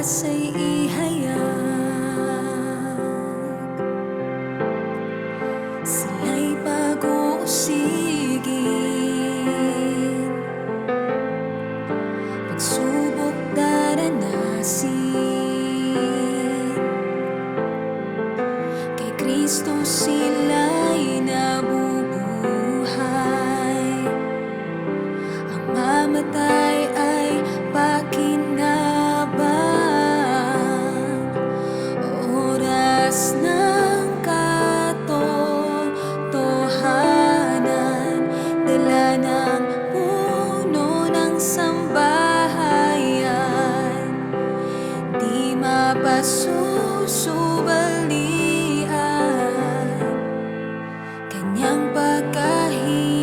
oras ay ihayag, sila'y pag-uusigin, pagsubok daranasin. Kay Kristo sila'y nabubuhay, ang mamatay ay pakinabang. Oras ng katotohanan, dala ng puno ng sambahayan, di mapasusubalian kanyang pagkahirap.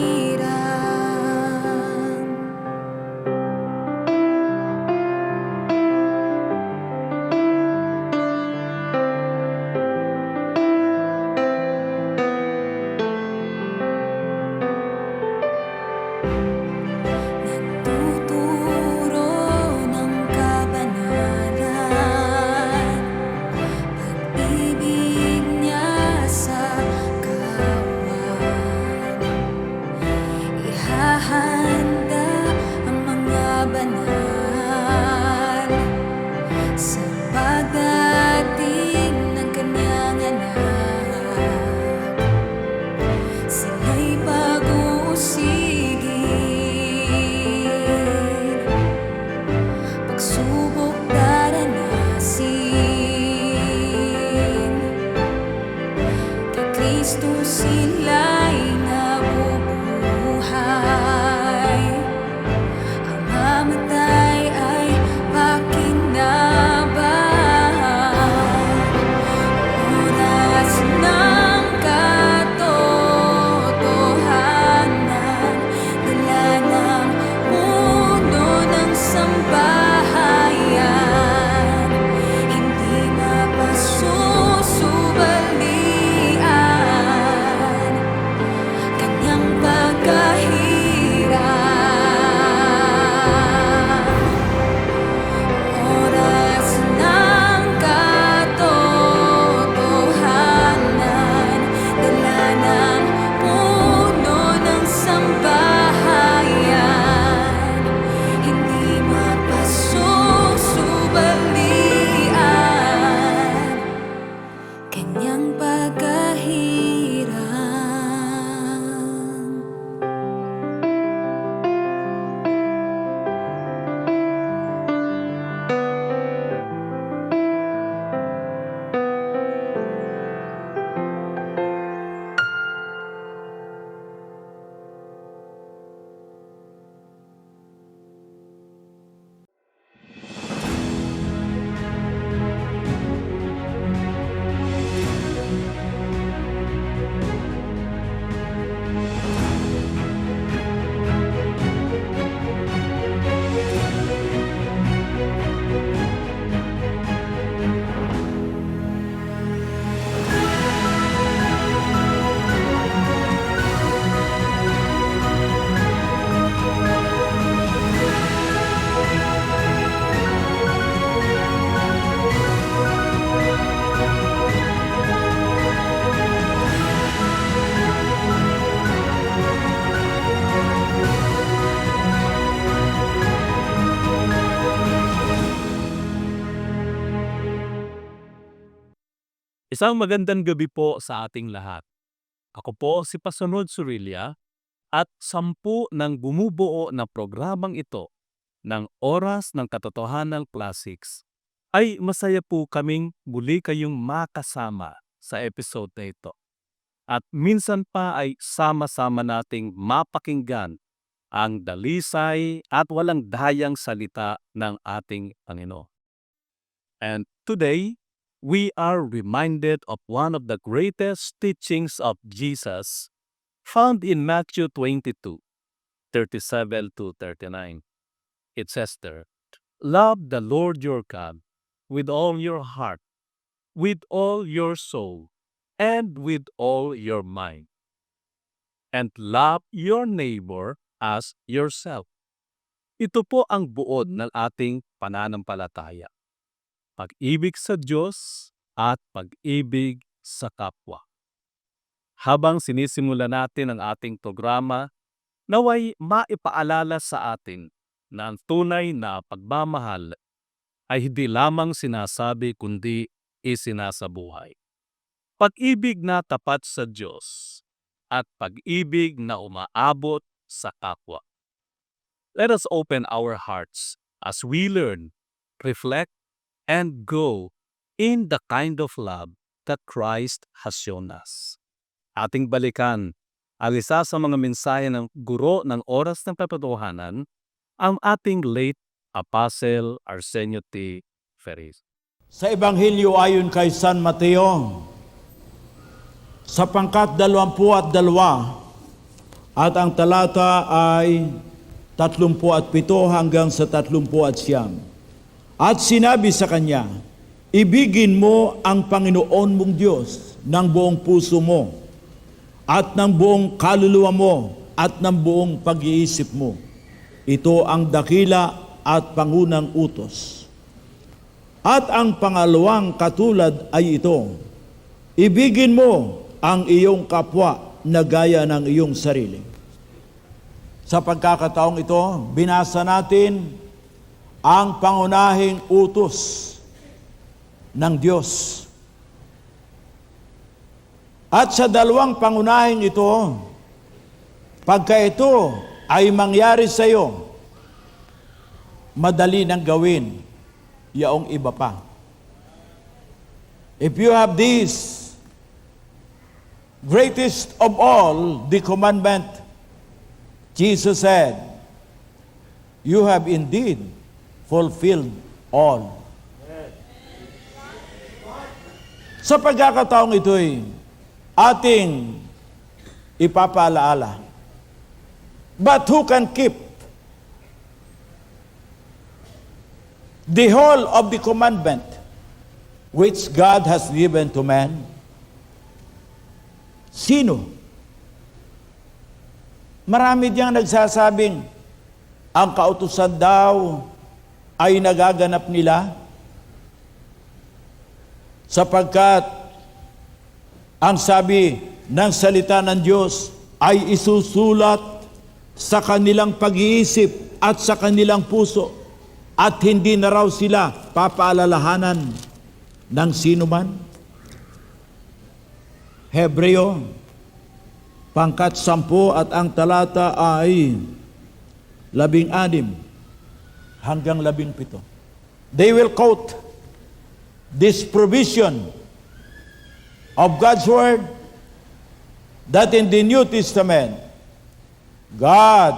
Nagtuturo ng kabanalan, pag-ibig niya sa kawan. Ihahanda ang mga banal sa pagdating ng kanyang anak. Sila'y pag-uusigin, pagsubok daranasin. Kay Kristo sila'y nabubuhay, ang mamatay ay pakinabang. Oras ng katotohanan, dala ng puno ng sambahayan, hindi mapasusubalian kanyang pagkahirap. Oras ng katotohanan, dala ng puno ng sambahayan, hindi mapasusubalian kanyang pagkahirap. Isang magandang gabi po sa ating lahat. Ako po si Pasunod Surilla at 10 ng bumubuo na programang ito ng Oras ng Katotohanan Classics ay masaya po kaming muli kayong makasama sa episode na ito. At minsan pa ay sama-sama nating mapakinggan ang dalisay at walang dayang salita ng ating Panginoon. And today, we are reminded of one of the greatest teachings of Jesus found in Matthew 22:37-39. It says there, "Love the Lord your God with all your heart, with all your soul, and with all your mind. And love your neighbor as yourself." Ito po ang buod ng ating pananampalataya. pag-ibig sa Diyos at pag-ibig sa kapwa. Habang sinisimula natin ang ating programa, naway maipaalala sa atin na ang tunay na pagmamahal ay hindi lamang sinasabi kundi isinasabuhay. Pag-ibig na tapat sa Diyos at pag-ibig na umaabot sa kapwa. Let us open our hearts as we learn, reflect, and grow in the kind of love that Christ has shown us. Ating balikan ang isa sa mga mensahe ng guro ng Oras ng Katotohanan, ang ating late Apostle Arsenio T. Ferris. Sa Ebanghelyo ayon kay San Mateo, sa pangkat 22 at ang talata ay 37 hanggang sa 39. At sinabi sa kanya, ibigin mo ang Panginoon mong Diyos ng buong puso mo at ng buong kaluluwa mo at ng buong pag-iisip mo. Ito ang dakila at pangunang utos. At ang pangalawang katulad ay ito, ibigin mo ang iyong kapwa na gaya ng iyong sarili. Sa pagkakataong ito, binasa natin ang pangunahing utos ng Diyos. At sa dalawang pangunahing ito, pagka ito ay mangyari sa iyo, madali nang gawin yaong iba pa. If you have this greatest of all, the commandment, Jesus said, you have indeed fulfilled all. Sa pagkakataong ito'y ating ipapaalaala. But who can keep the whole of the commandment which God has given to man? Sino? Marami diyang nagsasabing ang kautusan daw ay nagaganap nila sapagkat ang sabi ng salita ng Diyos ay isusulat sa kanilang pag-iisip at sa kanilang puso at hindi na raw sila papaalalahanan ng sino man. Hebreo, pangkat 10 at ang talata ay 16 hanggang 17. They will quote this provision of God's Word that in the New Testament, God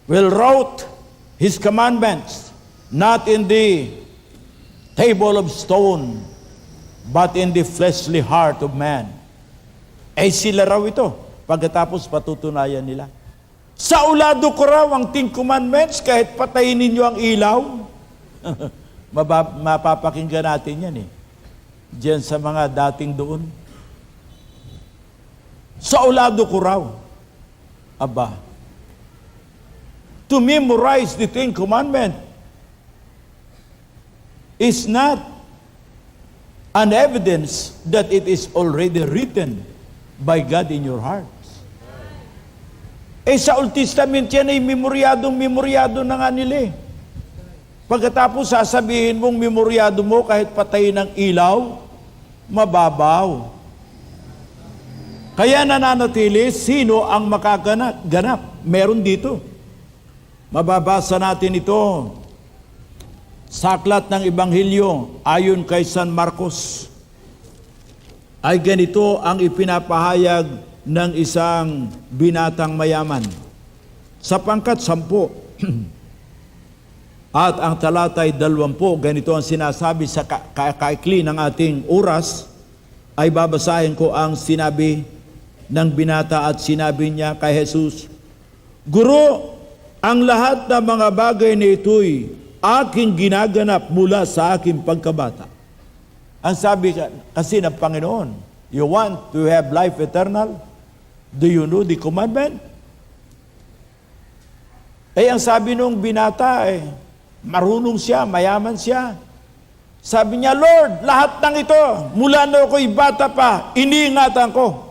will write His commandments not in the table of stone, but in the fleshly heart of man. Eh sila raw ito, pagkatapos patutunayan nila. Sa ulado ko raw ang 10 commandments, kahit patayin ninyo ang ilaw. Mapapakinggan natin yan eh. Diyan sa mga dating doon. Sa ulado ko raw. Aba, to memorize the 10 commandments is not an evidence that it is already written by God in your hearts. Eh sa Old Testament yan ay memoryado na nga nila eh. Pagkatapos sasabihin mong memoryado mo kahit patayin ng ilaw, mababaw. Kaya nananatili, sino ang makaganap? Meron dito. Mababasa natin ito sa aklat ng Ebanghelyo ayon kay San Marcos. Ay ganito ang ipinapahayag ng isang binatang mayaman. Sa pangkat 10 at ang talata ay 20, ganito ang sinasabi sa kaikli ng ating oras, ay babasahin ko ang sinabi ng binata at sinabi niya kay Jesus, Guro, ang lahat ng mga bagay na ito'y aking ginaganap mula sa aking pagkabata. Ang sabi kasi ng Panginoon, you want to have life eternal? Do you know the commandment? Eh ang sabi nung binata marunong siya, mayaman siya. Sabi niya, Lord, lahat ng ito, mula na ako'y bata pa, iniingatan ko.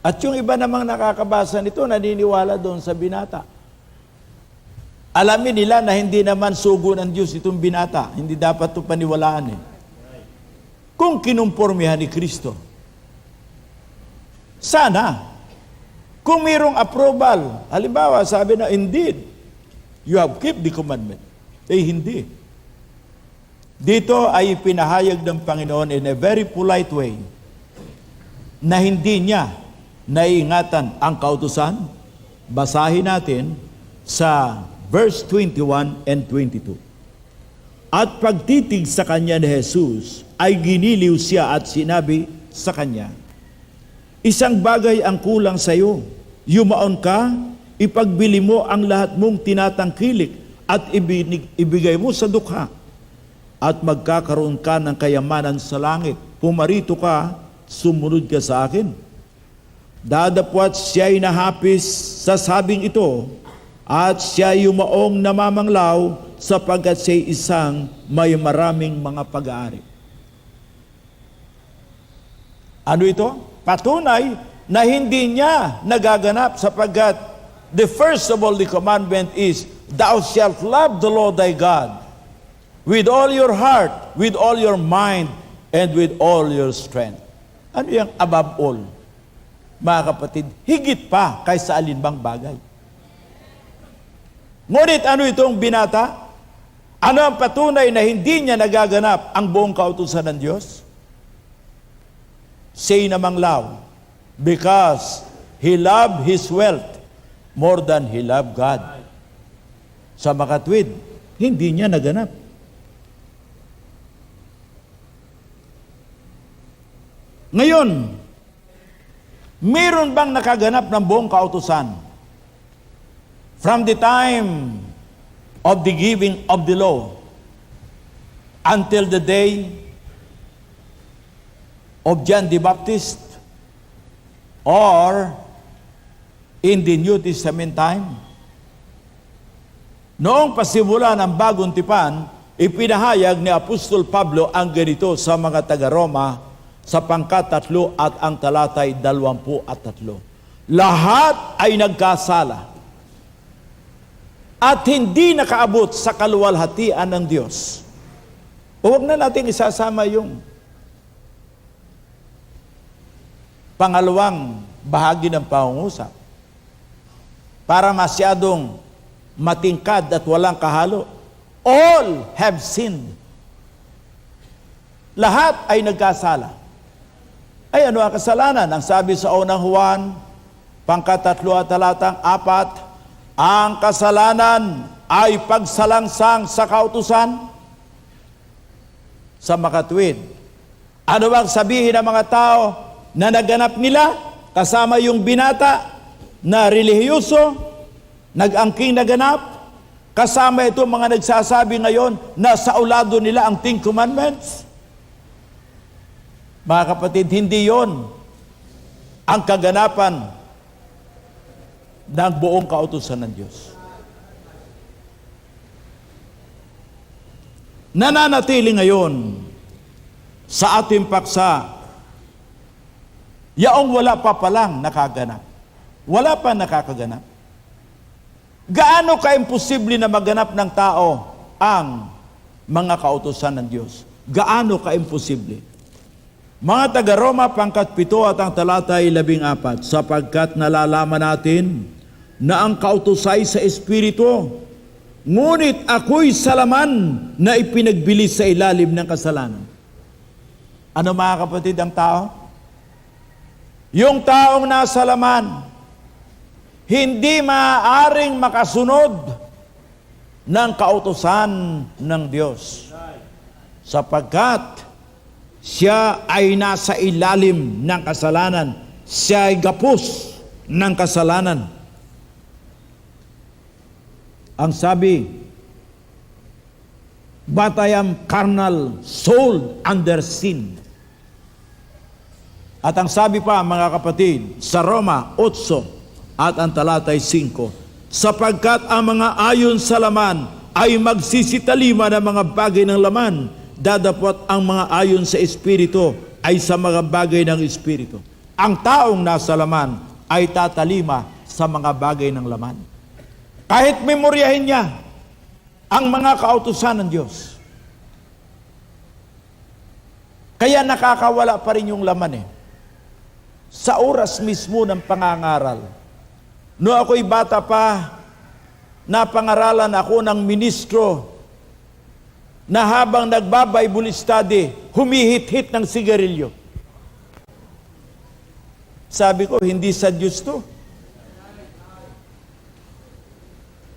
At yung iba namang nakakabasa nito, naniniwala doon sa binata. Alamin nila na hindi naman sugo ng Diyos itong binata. Hindi dapat ito paniwalaan eh. Kung kinumpormihan ni Kristo, sana, kung mayroong approval, halimbawa, sabi na, indeed, you have kept the commandment. Eh, hindi. Dito ay pinahayag ng Panginoon in a very polite way na hindi niya naiingatan ang kautusan. Basahin natin sa verse 21 and 22. At pagtitig sa kanya ni Jesus, ay giniliw siya at sinabi sa kanya, isang bagay ang kulang sa iyo. Yumaon ka, ipagbili mo ang lahat mong tinatangkilik at ibigay mo sa dukha. At magkakaroon ka ng kayamanan sa langit. Pumarito ka, sumunod ka sa akin. Dadapwat siya'y nahapis sa sabing ito, at siya'y yumaong namamanglaw sapagkat siya'y isang may maraming mga pag-aari. Ano ito? Patunay na hindi niya nagaganap sapagkat the first of all the commandment is, thou shalt love the Lord thy God with all your heart, with all your mind, and with all your strength. Ano yung above all? Mga kapatid, higit pa kaysa alinbang bagay. Ngunit ano itong binata? Ano ang patunay na hindi niya nagaganap ang buong kautusan ng Diyos? Say namang law, because he loved his wealth more than he loved God. Sa makatwid, hindi niya naganap. Ngayon, meron bang nakaganap ng buong kautusan? From the time of the giving of the law until the day of John the Baptist, or in the New Testament time? Noong pasimula ng bagong tipan, ipinahayag ni Apostol Pablo ang ganito sa mga taga-Roma sa pangkat-3 at ang talatay 23. Lahat ay nagkasala at hindi nakaabot sa kaluwalhatian ng Diyos. Huwag na natin isasama yung pangalawang bahagi ng pangungusap para masyadong matingkad at walang kahalo. All have sinned. Lahat ay nagkasala. Ay ano ang kasalanan? Ang sabi sa unang Juan, pangkat-3 at talatang 4, ang kasalanan ay pagsalangsang sa kautusan. Sa makatwid, ano bang sabihin ng mga tao na naganap nila kasama yung binata na relihiyoso, nag-angking naganap, kasama ito mga nagsasabi ngayon na sa ulado nila ang 10 Commandments? Mga kapatid, hindi yon ang kaganapan ng buong kautusan ng Diyos. Nananatili ngayon sa ating paksa yaong wala pa palang nakaganap. Wala pa nakakaganap. Gaano ka-imposible na maganap ng tao ang mga kautusan ng Diyos? Gaano ka-imposible? Mga taga-Roma, pangkat-7 at ang talatay 14, sapagkat nalalaman natin na ang kautusay sa Espiritu, ngunit ako'y salaman na ipinagbili sa ilalim ng kasalanan. Ano mga kapatid ang tao? Yung taong nasa laman, hindi maaaring makasunod ng kautusan ng Diyos. Sapagkat siya ay nasa ilalim ng kasalanan. Siya ay gapos ng kasalanan. Ang sabi, but I am carnal, sold under sin. At ang sabi pa mga kapatid, sa Roma 8 at ang talatay 5, sapagkat ang mga ayon sa laman ay magsisitalima ng mga bagay ng laman, dadapot ang mga ayon sa Espiritu ay sa mga bagay ng Espiritu. Ang taong nasa laman ay tatalima sa mga bagay ng laman. Kahit memoryahin niya ang mga kautusan ng Diyos. Kaya nakakawala pa rin yung laman Sa oras mismo ng pangangaral, no ako'y bata pa, napangaralan ako ng ministro na habang nagba-Bible study, humihit-hit ng sigarilyo. Sabi ko, hindi sa Diyos to.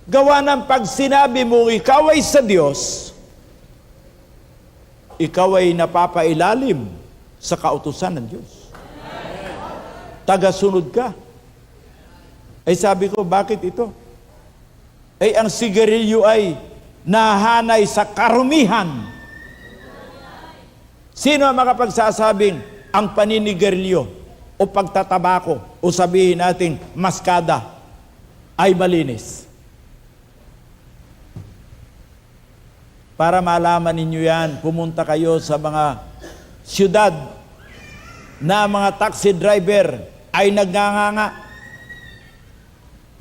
Gawa ng pag sinabi mo, ikaw ay sa Diyos, ikaw ay napapailalim sa kautusan ng Diyos. Tagasunod ka. Ay sabi ko, bakit ito? Ay ang sigarilyo ay nahanay sa karumihan. Sino ang makapagsasabing ang paninigarilyo o pagtatabako o sabihin nating maskada ay malinis? Para malaman ninyo yan, pumunta kayo sa mga siyudad na mga taxi driver ay nagnanganga.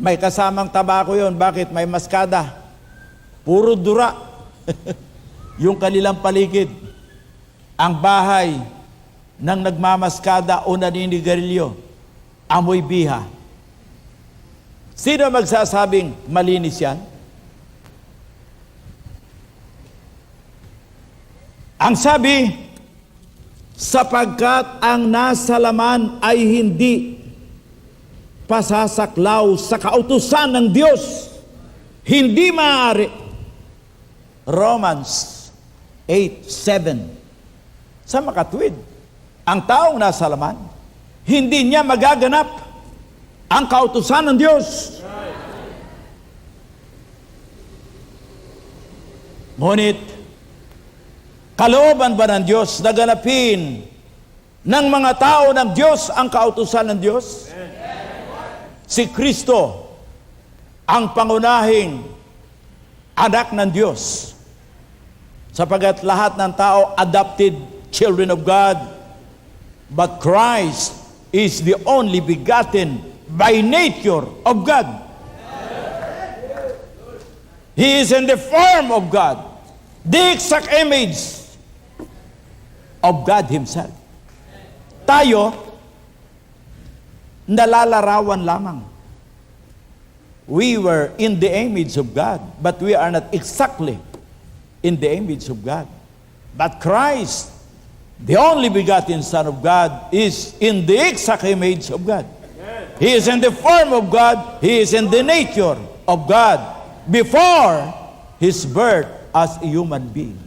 May kasamang tabako yon. Bakit? May maskada. Puro dura. Yung kanilang paligid. Ang bahay ng nagmamaskada o naninigarilyo, amoy biha. Sino magsasabing malinis yan? Ang sabi, sapagkat ang nasa laman ay hindi pasasaklaw sa kautusan ng Diyos, hindi maaari. Romans 8:7. Sa makatwid, ang taong nasa laman, hindi niya magaganap ang kautusan ng Diyos. Ngunit, kalooban ba ng Diyos na ganapin ng mga tao ng Diyos ang kautusan ng Diyos? Si Kristo ang pangunahing anak ng Diyos, sapagat lahat ng tao adopted children of God, but Christ is the only begotten by nature of God. He is in the form of God, the exact image of God Himself. Tayo, nalalarawan lamang. We were in the image of God, but we are not exactly in the image of God. But Christ, the only begotten Son of God, is in the exact image of God. He is in the form of God. He is in the nature of God before His birth as a human being.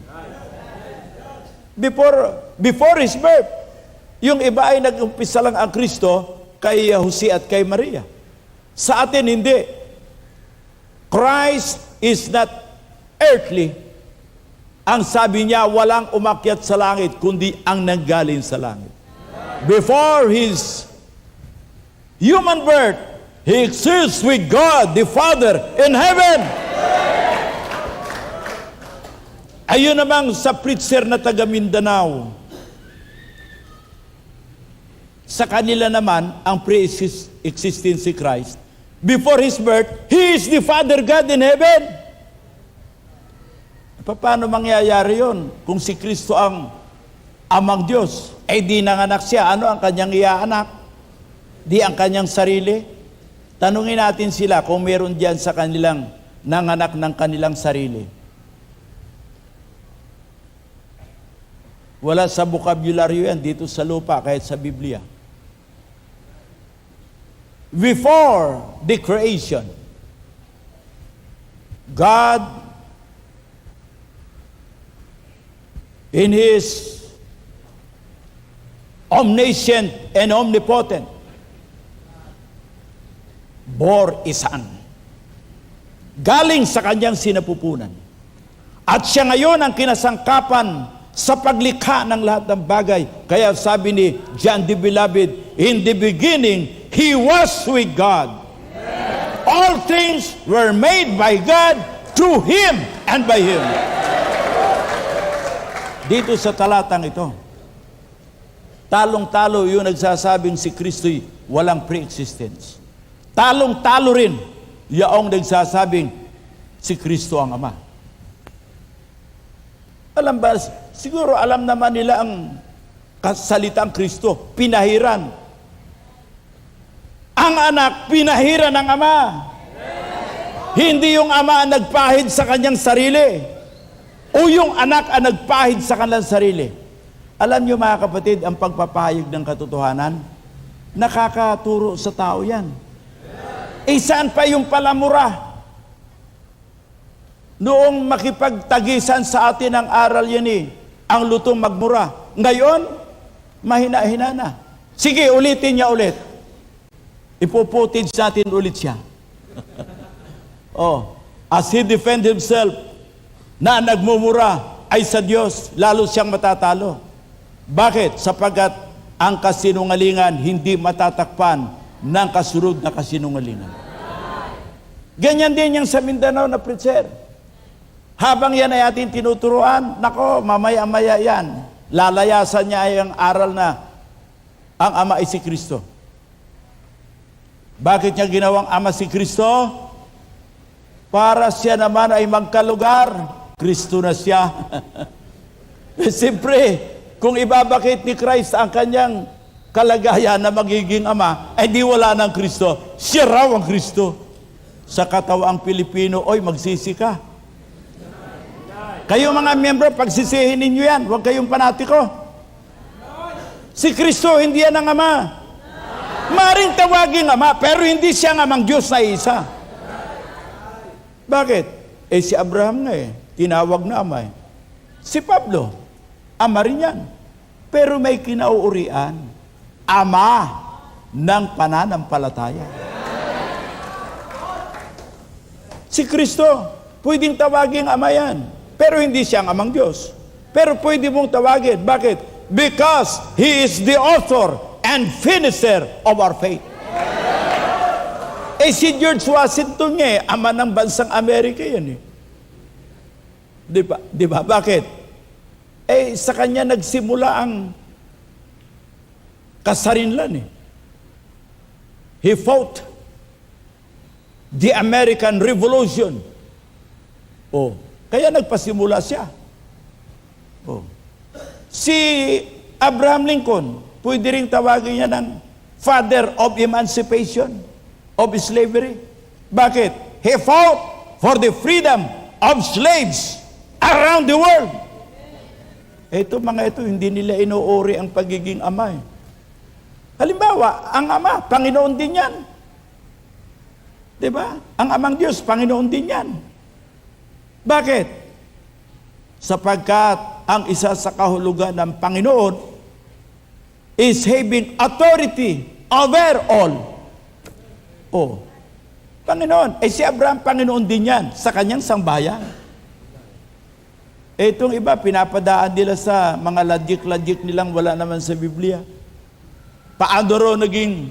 Before His birth, yung iba ay nag-umpisa lang ang Kristo kay Jose at kay Maria. Sa atin, hindi. Christ is not earthly. Ang sabi niya, walang umakyat sa langit, kundi ang nanggaling sa langit. Before His human birth, He exists with God, the Father, in heaven. Ayun namang sa preacher na taga Mindanao, sa kanila naman, ang pre-existing si Christ. Before His birth, He is the Father God in heaven. Paano mangyayari yon kung si Kristo ang amang Diyos? Eh di nanganak siya, ano ang kanyang iaanak? Di ang kanyang sarili? Tanungin natin sila kung meron diyan sa kanilang nanganak ng kanilang sarili. Wala sa bokabularyo yan dito sa lupa kahit sa Biblia. Before the creation, God, in His omniscient and omnipotent, bore a son. Galing sa kanyang sinapupunan. At siya ngayon ang kinasangkapan sa paglikha ng lahat ng bagay. Kaya sabi ni John the Beloved, in the beginning, He was with God. All things were made by God, through Him and by Him. Dito sa talatang ito, talong-talo yung nagsasabing si Kristo'y walang pre-existence. Talong-talo rin yung nagsasabing si Kristo ang Ama. Alam ba, siguro alam naman nila ang salitang Kristo, pinahiran. Ang anak, pinahiran ng Ama. Hindi yung Ama ang nagpahid sa kanyang sarili o yung anak ang nagpahid sa kanilang sarili. Alam niyo mga kapatid, ang pagpapahayag ng katotohanan, nakakaturo sa tao yan. Eh saan pa yung palamura? Noong makipagtagisan sa atin ang aral yan ang lutong magmura. Ngayon, mahina-hina na. Sige, ulitin niya ulit. Ipuputage natin ulit siya. As he defend himself na nagmumura ay sa Diyos, lalo siyang matatalo. Bakit? Sapagkat ang kasinungalingan hindi matatakpan ng kasunod na kasinungalingan. Ganyan din yung sa Mindanao na preacher. Habang yan ay ating tinuturuan, nako, mamaya-maya yan. Lalayasan niya ay ang aral na ang Ama ay si Kristo. Bakit niya ginawang Ama si Kristo? Para siya naman ay magkalugar. Kristo na siya. Siyempre, kung ibabakit ni Christ ang kanyang kalagayan na magiging Ama, ay di wala ng Kristo. Siya raw ang Kristo. Sa katawaang Pilipino, oy, magsisi ka. Kayo mga miyembro, pagsisihin ninyo yan. Huwag kayong panatiko. Si Kristo, hindi yan ang Ama. Maring tawaging Ama, pero hindi siya ang Amang Diyos na isa. Bakit? Si Abraham nga tinawag na Ama. Si Pablo, Ama rin yan. Pero may kinauurian, Ama ng pananampalataya. Si Kristo, pwedeng tawaging Ama yan. Pero hindi siya ang Amang Diyos. Pero pwede mong tawagin. Bakit? Because He is the author and finisher of our faith. Si George Washington nga Ama ng bansang Amerika yan Di ba? Bakit? Sa kanya nagsimula ang kasarinlan He fought the American Revolution. Kaya nagpasimula siya. Si Abraham Lincoln, pwede rin tawagin niya ng father of emancipation, of slavery. Bakit? He fought for the freedom of slaves around the world. Mga ito, hindi nila inuuri ang pagiging Ama. Halimbawa, ang Ama, Panginoon din yan. Diba? Ang Amang Diyos, Panginoon din yan. Bakit? Sapagkat ang isa sa kahulugan ng Panginoon is having authority over all. Panginoon. Si Abraham, Panginoon din yan sa kanyang sambayan. Itong iba, pinapadaan nila sa mga ladyik-ladyik nilang wala naman sa Biblia. Paano raw naging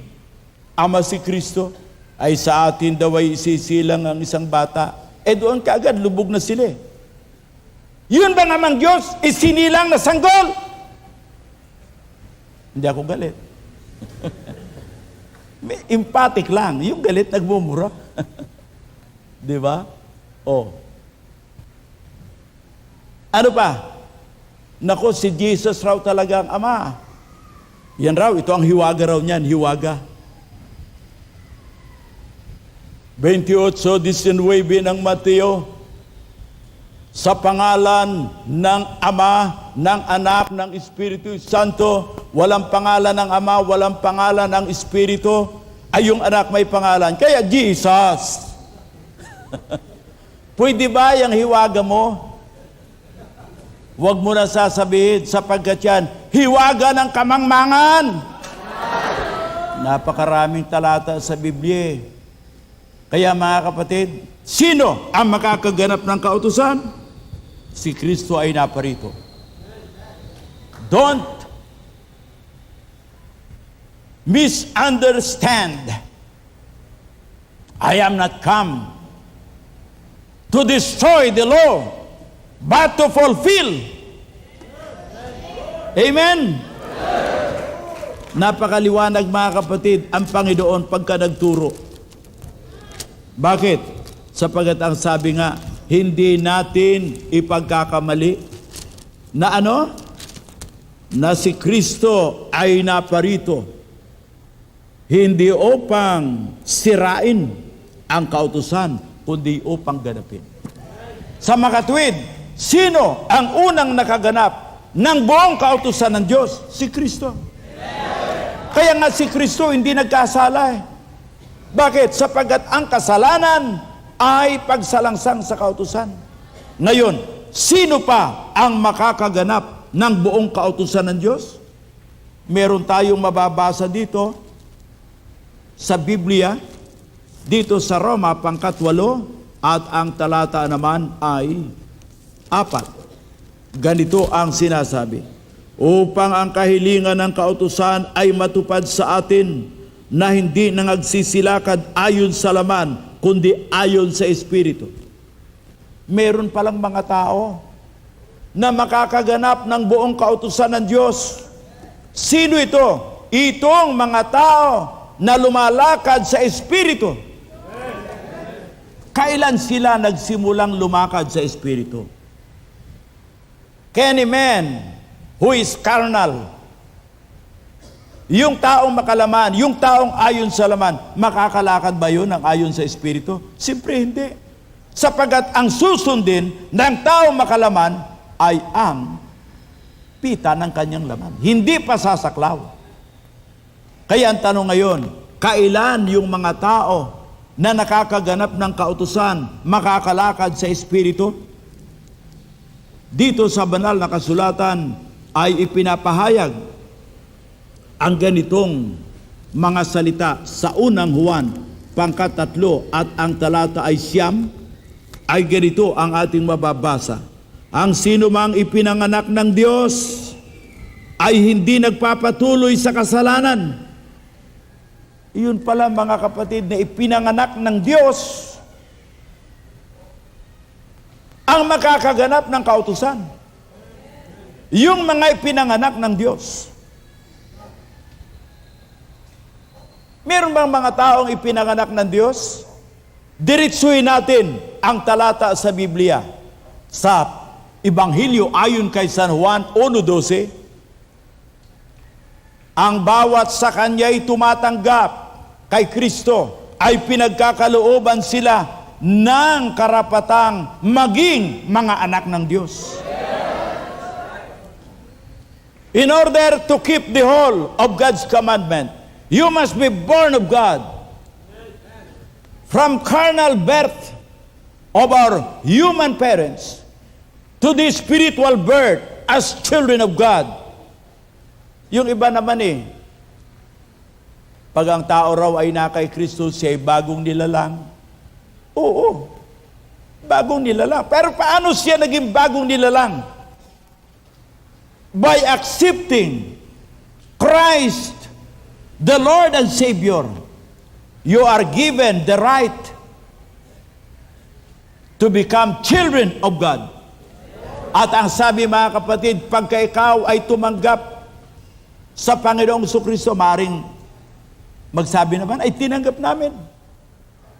Ama si Kristo? Ay sa atin daw ay isisilang ang isang bata. Doon kaagad, lubog na sila. Yun ba namang Diyos? Isinilang na sanggol? Hindi ako galit. Empathic lang. Yung galit, nagmumura. Di ba? Ano pa? Nako, si Jesus raw talaga ang Ama. Yan raw, ito ang hiwaga raw niyan, hiwaga. 28:19 ng Mateo, sa pangalan ng Ama, ng Anak, ng Espiritu Santo, walang pangalan ng Ama, walang pangalan ng Espiritu, ay yung Anak may pangalan. Kaya Jesus. Pwede ba yung hiwaga mo? Huwag mo na sasabihin sapagkat yan, hiwaga ng kamangmangan. Napakaraming talata sa Biblia. Kaya mga kapatid, sino ang makakaganap ng kautusan? Si Kristo ay naparito. Don't misunderstand. I am not come to destroy the law, but to fulfill. Amen? Napakaliwanag mga kapatid ang Panginoon pagka nagturo. Bakit? Sapagat ang sabi nga, hindi natin ipagkakamali na ano? Na si Kristo ay naparito, hindi upang sirain ang kautusan, kundi upang ganapin. Sa makatwid, sino ang unang nakaganap ng buong kautusan ng Diyos? Si Kristo. Kaya nga si Kristo hindi nagkasala eh. Bakit? Sapagat ang kasalanan ay pagsalangsang sa kautusan. Ngayon, sino pa ang makakaganap ng buong kautusan ng Diyos? Meron tayong mababasa dito sa Biblia, dito sa Roma, pangkat 8, at ang talata naman ay 4. Ganito ang sinasabi, upang ang kahilingan ng kautusan ay matupad sa atin na hindi nangagsisilakad ayon sa laman, kundi ayon sa Espiritu. Meron palang mga tao na makakaganap ng buong kautusan ng Diyos. Sino ito? Itong mga tao na lumalakad sa Espiritu. Kailan sila nagsimulang lumakad sa Espiritu? Can a man who is carnal, yung taong makalaman, yung taong ayon sa laman, makakalakad ba yun ang ayon sa Espiritu? Siyempre hindi. Sapagat ang susundin ng taong makalaman ay ang pita ng kanyang laman. Hindi pa sasaklaw. Kaya ang tanong ngayon, kailan yung mga tao na nakakaganap ng kautusan makakalakad sa Espiritu? Dito sa banal na kasulatan ay ipinapahayag ang ganitong mga salita sa unang Juan, pangkat 3, at ang talata ay 9, ay ganito ang ating mababasa. Ang sino mang ipinanganak ng Diyos ay hindi nagpapatuloy sa kasalanan. Iyon pala mga kapatid, na ipinanganak ng Diyos ang makakaganap ng kautusan. Yung mga ipinanganak ng Diyos. Meron bang mga taong ipinanganak ng Diyos? Diretsuhin natin ang talata sa Biblia. Sa Ebanghelyo ayon kay San Juan 1:12, ang bawat sa kanya'y tumatanggap kay Kristo ay pinagkakalooban sila ng karapatang maging mga anak ng Diyos. In order to keep the whole of God's commandment, you must be born of God. From carnal birth of our human parents to the spiritual birth as children of God. Yung iba naman pag ang tao raw ay na kay Kristo, siya ay bagong nilalang. Oo, bagong nilalang. Pero paano siya naging bagong nilalang? By accepting Christ, the Lord and Savior, you are given the right to become children of God. At ang sabi mga kapatid, pagka ikaw ay tumanggap sa Panginoong Jesucristo, maring magsabi naman, ay tinanggap namin.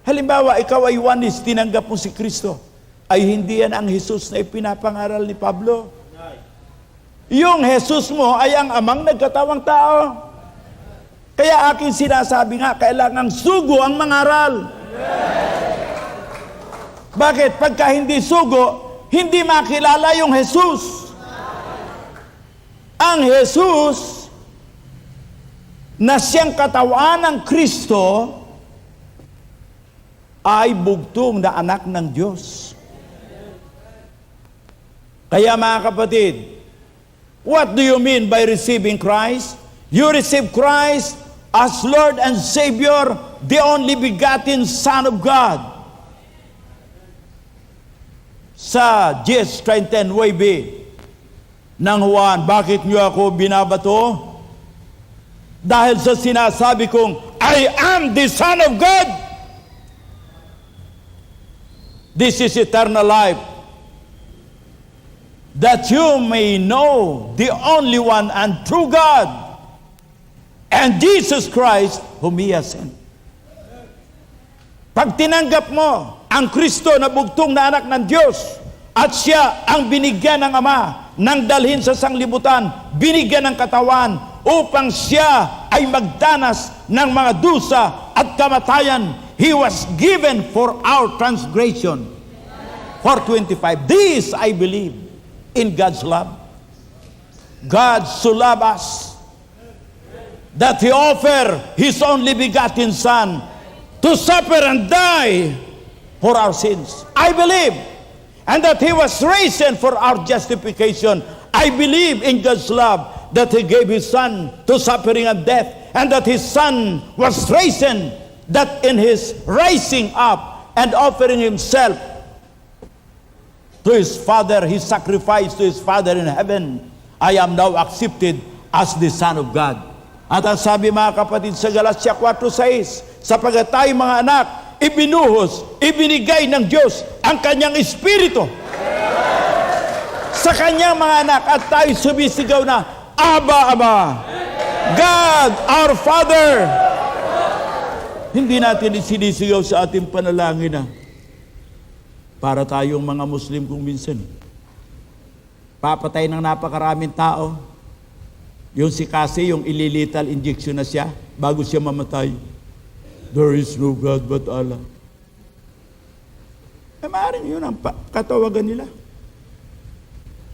Halimbawa, ikaw ay oneness, tinanggap mo si Kristo, ay hindi yan ang Jesus na ipinapangaral ni Pablo. Yung Jesus mo ay ang amang nagkatawang tao. Kaya aking sinasabi nga, kailangang sugo ang mangaral. Bakit? Pagka hindi sugo, hindi makilala yung Jesus. Ang Jesus na siyang katawan ng Kristo ay bugtong na anak ng Diyos. Kaya mga kapatid, what do you mean by receiving Christ? You receive Christ as Lord and Savior, the only begotten Son of God. Sa 10:10 WB ng Juan, bakit niyo ako binabato? Dahil sa sinasabi kong, I am the Son of God. This is eternal life, that you may know the only one and true God, and Jesus Christ whom He has sent. Pag tinanggap mo ang Kristo na bugtong na anak ng Diyos, at siya ang binigyan ng Ama ng dalhin sa sanglibutan, binigyan ng katawan upang siya ay magdanas ng mga dusa at kamatayan. He was given for our transgression. 4:25. This I believe in God's love. God so loved us that He offered His only begotten Son to suffer and die for our sins. I believe. And that He was risen for our justification. I believe in God's love, that He gave His Son to suffering and death, and that His Son was risen, that in His rising up and offering Himself to His Father, His sacrifice to His Father in heaven, I am now accepted as the Son of God. At ang sabi mga kapatid sa Galatia 4:6, sapagat tayo mga anak, ibinuhos, ibinigay ng Diyos ang Kanyang Espiritu sa Kanyang mga anak, at tayo sumisigaw na, Abba, Ama, God, our Father. Hindi natin sinisigaw sa ating panalangin na para tayong mga Muslim kung minsan. Papatay ng napakaraming tao. Yung si Kasi, yung ililital injection na siya bago siya mamatay. There is no God but Allah. Maaaring yun ang katawagan nila.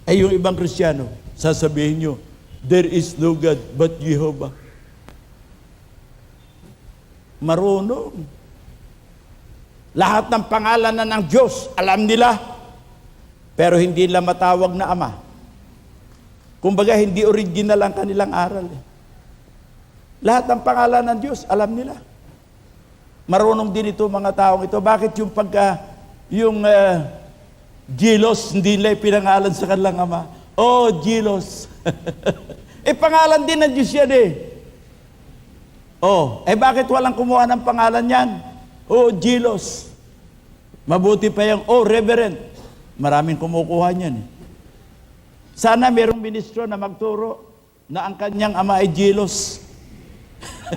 Ay yung ibang Kristiyano, sasabihin nyo, there is no God but Jehovah. Marunong. Lahat ng pangalan na ng Diyos, alam nila. Pero hindi nila matawag na Ama. Kumbaga, hindi original ang kanilang aral. Lahat ng pangalan ng Diyos, alam nila. Marunong din ito mga taong ito. Bakit yung Jelos, hindi nila pinangalan sa kanilang ama? Oh, Jelos. Pangalan din ng Diyos yan eh. Oh, bakit walang kumuha ng pangalan yan? Oh, Jelos. Mabuti pa yung, oh, Reverend. Maraming kumukuha niyan eh. Sana merong ministro na magturo na ang kanyang ama ay Jelos.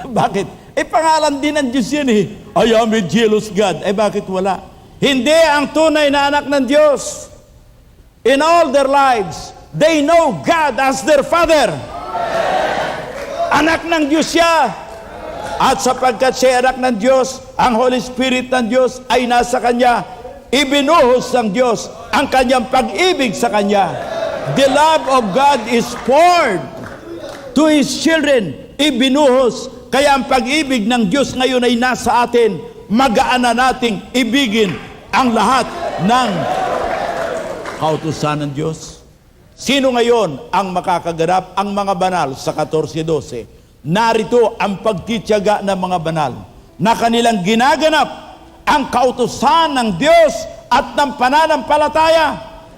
Bakit? Pangalan din ng Diyos yan eh. I am a jealous God. Bakit wala? Hindi ang tunay na anak ng Diyos. In all their lives, they know God as their Father. Anak ng Diyos siya. At sapagkat siya anak ng Diyos, ang Holy Spirit ng Diyos ay nasa Kanya. Ibinuhos ng Diyos ang Kanyang pag-ibig sa Kanya. The love of God is poured to His children. Ibinuhos. Kaya ang pag-ibig ng Diyos ngayon ay nasa atin. Magaan na nating ibigin ang lahat ng kautusan ng Diyos. Sino ngayon ang makakaganap? Ang mga banal sa 14:12. Narito ang pagtitiyaga ng mga banal na kanilang ginaganap ang kautusan ng Diyos at ng pananampalataya.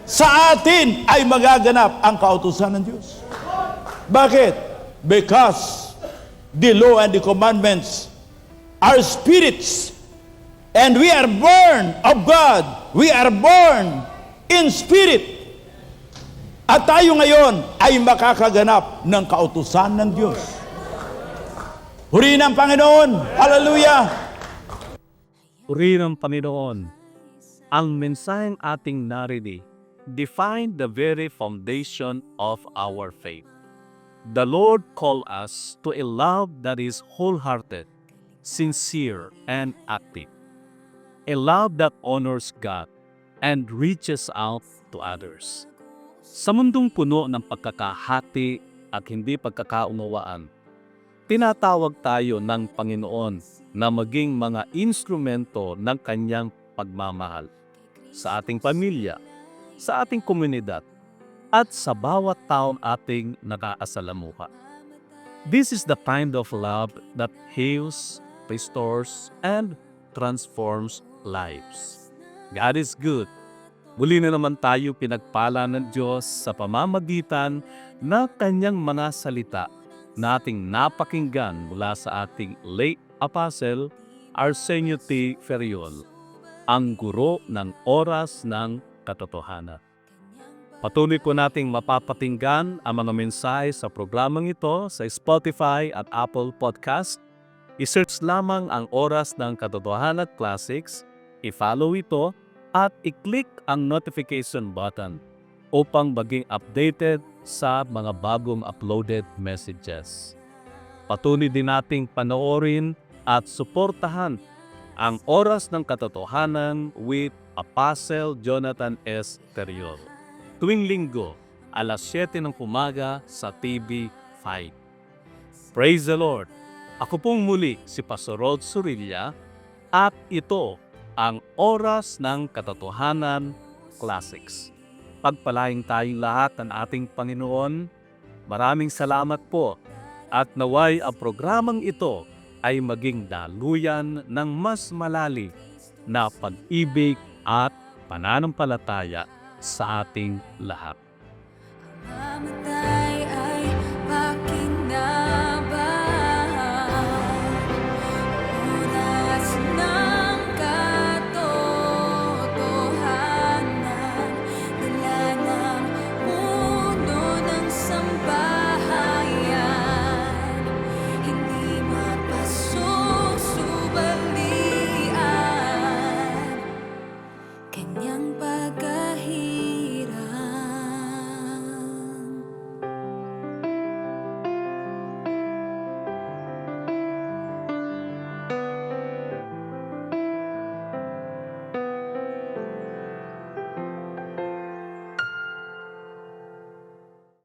Sa atin ay magaganap ang kautusan ng Diyos. Bakit? Because the law and the commandments are spirits, and we are born of God. We are born in spirit. At tayo ngayon ay makakaganap ng kautusan ng Diyos. Purihin ang Panginoon. Hallelujah! Purihin ang Panginoon. Ang mensaheng ating narinig define the very foundation of our faith. The Lord called us to a love that is wholehearted, sincere, and active. A love that honors God and reaches out to others. Sa mundong puno ng pagkakahati at hindi pagkakaunawaan, tinatawag tayo ng Panginoon na maging mga instrumento ng Kanyang pagmamahal sa ating pamilya, sa ating komunidad, at sa bawat taong ating nakaasalamuha. This is the kind of love that heals, restores, and transforms lives. God is good. Muli na naman tayo pinagpala ng Diyos sa pamamagitan na Kanyang mga salita na ating napakinggan mula sa ating late Apostle Arsenio T. Ferriol. ang guro ng oras ng katotohanan. Patuloy po nating mapapatinggan ang mga mensahe sa programang ito sa Spotify at Apple Podcast. I-search lamang ang Oras ng Katotohanan Classics, i-follow ito, at i-click ang notification button upang maging updated sa mga bagong uploaded messages. Patuloy din nating panoorin at suportahan ang Oras ng Katotohanan with Apostle Jonathan S. Teriol. Tuwing linggo, alas 7 ng umaga sa TV5. Praise the Lord! Ako pong muli si Pastor Rod Surilla at ito ang Oras ng Katotohanan Classics. Pagpalaing tayong lahat ng ating Panginoon. Maraming salamat po at naway ang programang ito ay maging daluyan ng mas malalim na pag-ibig at pananampalataya sa ating lahat.